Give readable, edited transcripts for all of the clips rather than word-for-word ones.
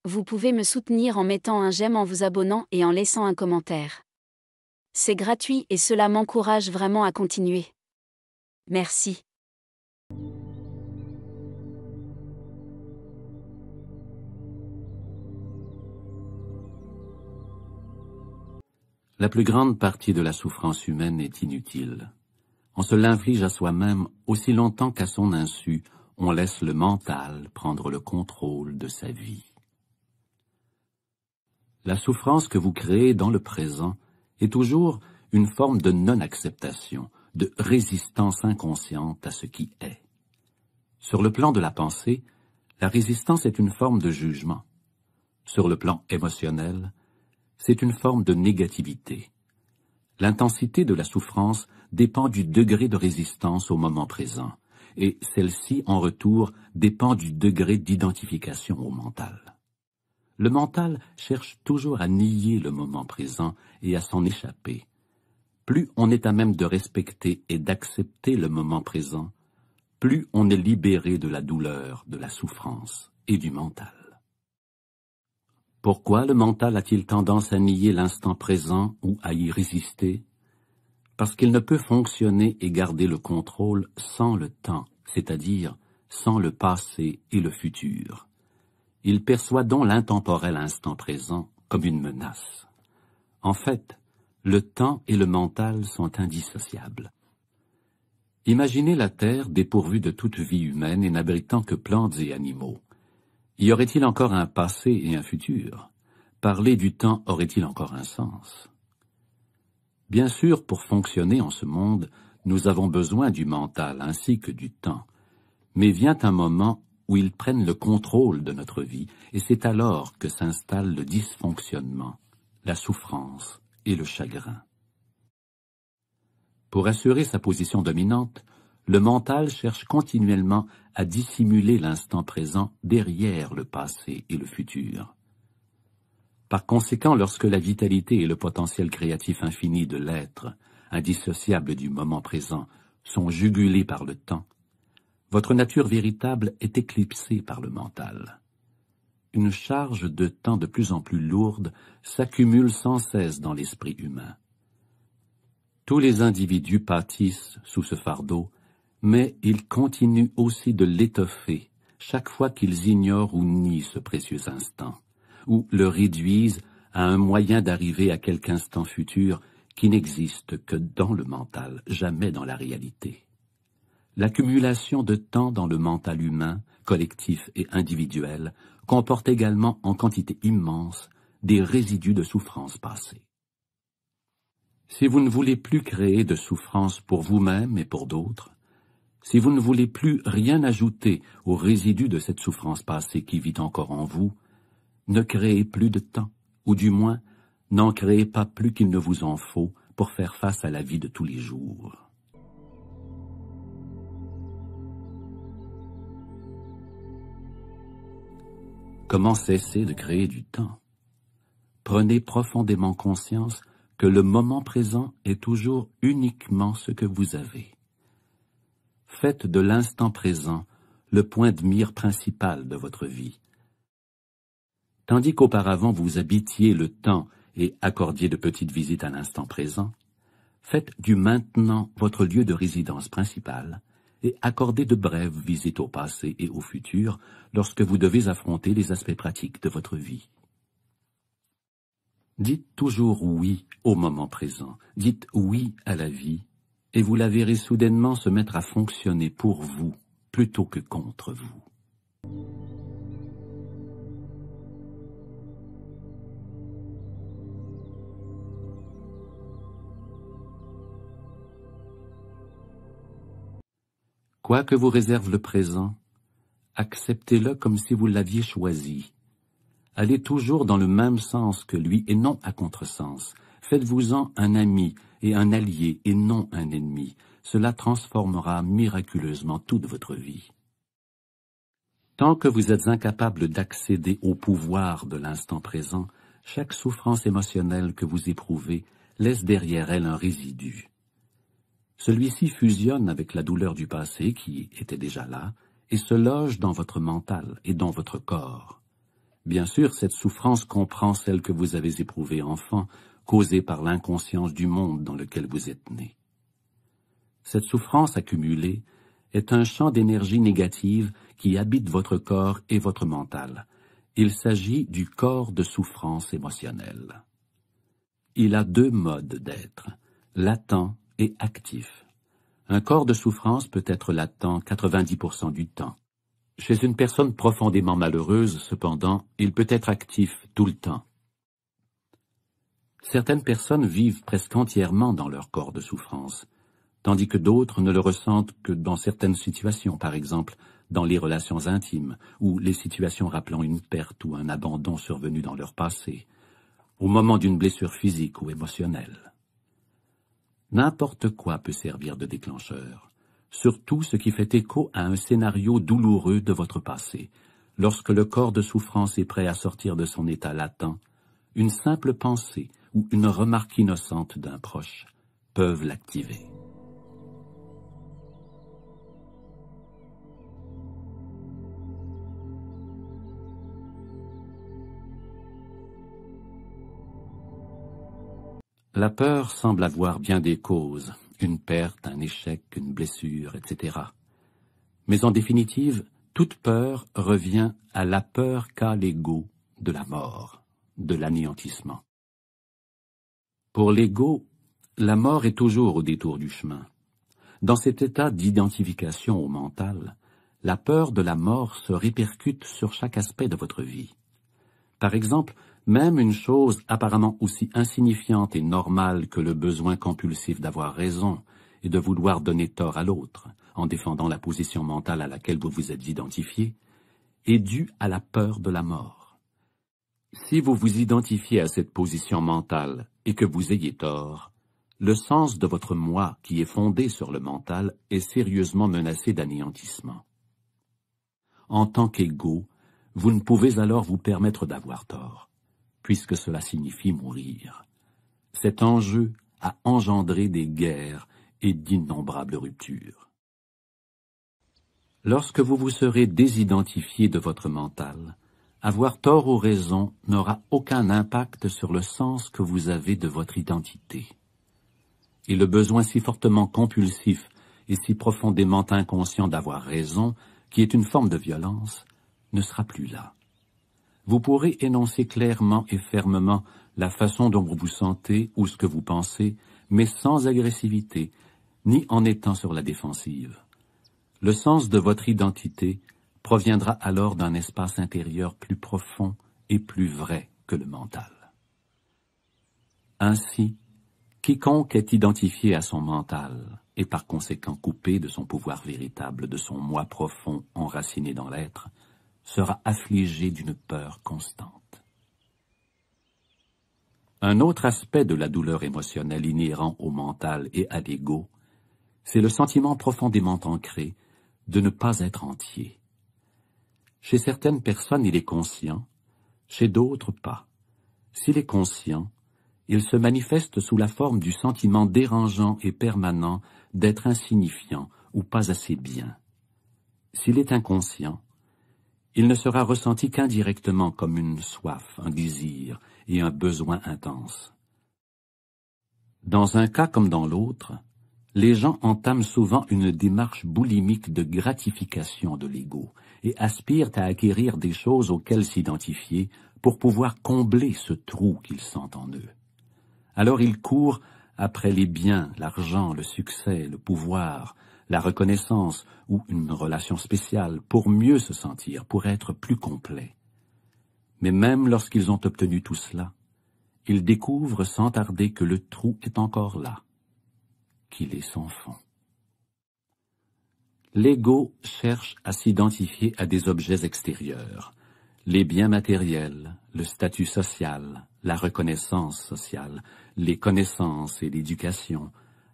vous pouvez me soutenir en mettant un j'aime, en vous abonnant et en laissant un commentaire. C'est gratuit et cela m'encourage vraiment à continuer. Merci. La plus grande partie de la souffrance humaine est inutile. On se l'inflige à soi-même aussi longtemps qu'à son insu, on laisse le mental prendre le contrôle de sa vie. La souffrance que vous créez dans le présent est toujours une forme de non-acceptation, de résistance inconsciente à ce qui est. Sur le plan de la pensée, la résistance est une forme de jugement. Sur le plan émotionnel, c'est une forme de négativité. L'intensité de la souffrance dépend du degré de résistance au moment présent, et celle-ci, en retour, dépend du degré d'identification au mental. Le mental cherche toujours à nier le moment présent et à s'en échapper. Plus on est à même de respecter et d'accepter le moment présent, plus on est libéré de la douleur, de la souffrance et du mental. Pourquoi le mental a-t-il tendance à nier l'instant présent ou à y résister? Parce qu'il ne peut fonctionner et garder le contrôle sans le temps, c'est-à-dire sans le passé et le futur. Il perçoit donc l'intemporel instant présent comme une menace. En fait, le temps et le mental sont indissociables. Imaginez la Terre dépourvue de toute vie humaine et n'abritant que plantes et animaux. Y aurait-il encore un passé et un futur? Parler du temps aurait-il encore un sens? Bien sûr, pour fonctionner en ce monde, nous avons besoin du mental ainsi que du temps. Mais vient un moment où ils prennent le contrôle de notre vie, et c'est alors que s'installe le dysfonctionnement, la souffrance et le chagrin. Pour assurer sa position dominante, le mental cherche continuellement à dissimuler l'instant présent derrière le passé et le futur. Par conséquent, lorsque la vitalité et le potentiel créatif infini de l'être, indissociable du moment présent, sont jugulés par le temps, votre nature véritable est éclipsée par le mental. Une charge de temps de plus en plus lourde s'accumule sans cesse dans l'esprit humain. Tous les individus pâtissent sous ce fardeau, mais ils continuent aussi de l'étoffer chaque fois qu'ils ignorent ou nient ce précieux instant, ou le réduisent à un moyen d'arriver à quelque instant futur qui n'existe que dans le mental, jamais dans la réalité. L'accumulation de temps dans le mental humain, collectif et individuel, comporte également en quantité immense des résidus de souffrance passée. Si vous ne voulez plus créer de souffrance pour vous-même et pour d'autres, si vous ne voulez plus rien ajouter aux résidus de cette souffrance passée qui vit encore en vous, ne créez plus de temps, ou du moins, n'en créez pas plus qu'il ne vous en faut pour faire face à la vie de tous les jours. Comment cesser de créer du temps? Prenez profondément conscience que le moment présent est toujours uniquement ce que vous avez. Faites de l'instant présent le point de mire principal de votre vie. Tandis qu'auparavant vous habitiez le temps et accordiez de petites visites à l'instant présent, faites du maintenant votre lieu de résidence principal et accordez de brèves visites au passé et au futur lorsque vous devez affronter les aspects pratiques de votre vie. Dites toujours oui au moment présent, dites oui à la vie, et vous la verrez soudainement se mettre à fonctionner pour vous plutôt que contre vous. Quoi que vous réserve le présent, acceptez-le comme si vous l'aviez choisi. Allez toujours dans le même sens que lui et non à contresens. Faites-vous-en un ami et un allié et non un ennemi. Cela transformera miraculeusement toute votre vie. Tant que vous êtes incapable d'accéder au pouvoir de l'instant présent, chaque souffrance émotionnelle que vous éprouvez laisse derrière elle un résidu. Celui-ci fusionne avec la douleur du passé qui était déjà là et se loge dans votre mental et dans votre corps. Bien sûr, cette souffrance comprend celle que vous avez éprouvée enfant, causée par l'inconscience du monde dans lequel vous êtes né. Cette souffrance accumulée est un champ d'énergie négative qui habite votre corps et votre mental. Il s'agit du corps de souffrance émotionnelle. Il a deux modes d'être, latent et actif. Un corps de souffrance peut être latent 90% du temps. Chez une personne profondément malheureuse, cependant, il peut être actif tout le temps. Certaines personnes vivent presque entièrement dans leur corps de souffrance, tandis que d'autres ne le ressentent que dans certaines situations, par exemple dans les relations intimes, ou les situations rappelant une perte ou un abandon survenu dans leur passé, au moment d'une blessure physique ou émotionnelle. N'importe quoi peut servir de déclencheur, surtout ce qui fait écho à un scénario douloureux de votre passé. Lorsque le corps de souffrance est prêt à sortir de son état latent, une simple pensée ou une remarque innocente d'un proche peuvent l'activer. La peur semble avoir bien des causes, une perte, un échec, une blessure, etc. Mais en définitive, toute peur revient à la peur qu'a l'ego de la mort, de l'anéantissement. Pour l'ego, la mort est toujours au détour du chemin. Dans cet état d'identification au mental, la peur de la mort se répercute sur chaque aspect de votre vie. Par exemple, même une chose apparemment aussi insignifiante et normale que le besoin compulsif d'avoir raison et de vouloir donner tort à l'autre, en défendant la position mentale à laquelle vous vous êtes identifié, est due à la peur de la mort. Si vous vous identifiez à cette position mentale et que vous ayez tort, le sens de votre moi, qui est fondé sur le mental, est sérieusement menacé d'anéantissement. En tant qu'ego, vous ne pouvez alors vous permettre d'avoir tort, puisque cela signifie mourir. Cet enjeu a engendré des guerres et d'innombrables ruptures. Lorsque vous vous serez désidentifié de votre mental, avoir tort ou raison n'aura aucun impact sur le sens que vous avez de votre identité. Et le besoin si fortement compulsif et si profondément inconscient d'avoir raison, qui est une forme de violence, ne sera plus là. Vous pourrez énoncer clairement et fermement la façon dont vous vous sentez ou ce que vous pensez, mais sans agressivité, ni en étant sur la défensive. Le sens de votre identité proviendra alors d'un espace intérieur plus profond et plus vrai que le mental. Ainsi, quiconque est identifié à son mental et par conséquent coupé de son pouvoir véritable, de son moi profond enraciné dans l'être, sera affligé d'une peur constante. Un autre aspect de la douleur émotionnelle inhérent au mental et à l'ego, c'est le sentiment profondément ancré de ne pas être entier. Chez certaines personnes, il est conscient, chez d'autres pas. S'il est conscient, il se manifeste sous la forme du sentiment dérangeant et permanent d'être insignifiant ou pas assez bien. S'il est inconscient, il ne sera ressenti qu'indirectement comme une soif, un désir et un besoin intense. Dans un cas comme dans l'autre, les gens entament souvent une démarche boulimique de gratification de l'ego et aspirent à acquérir des choses auxquelles s'identifier pour pouvoir combler ce trou qu'ils sentent en eux. Alors ils courent après les biens, l'argent, le succès, le pouvoir, la reconnaissance ou une relation spéciale pour mieux se sentir, pour être plus complet. Mais même lorsqu'ils ont obtenu tout cela, ils découvrent sans tarder que le trou est encore là, qu'il est sans fond. L'ego cherche à s'identifier à des objets extérieurs, les biens matériels, le statut social, la reconnaissance sociale, les connaissances et l'éducation,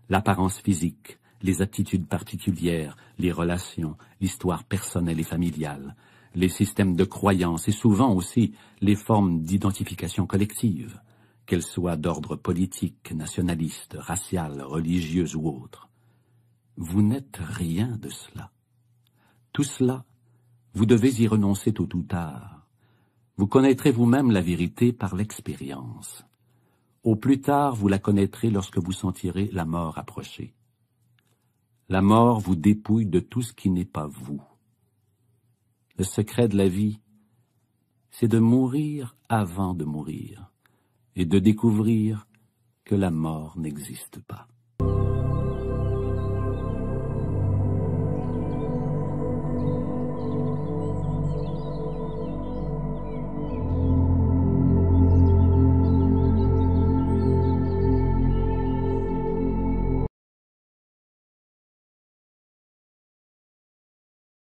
l'apparence physique, les aptitudes particulières, les relations, l'histoire personnelle et familiale, les systèmes de croyances et souvent aussi les formes d'identification collective, qu'elles soient d'ordre politique, nationaliste, racial, religieuse ou autre. Vous n'êtes rien de cela. Tout cela, vous devez y renoncer tôt ou tard. Vous connaîtrez vous-même la vérité par l'expérience. Au plus tard, vous la connaîtrez lorsque vous sentirez la mort approcher. La mort vous dépouille de tout ce qui n'est pas vous. Le secret de la vie, c'est de mourir avant de mourir et de découvrir que la mort n'existe pas.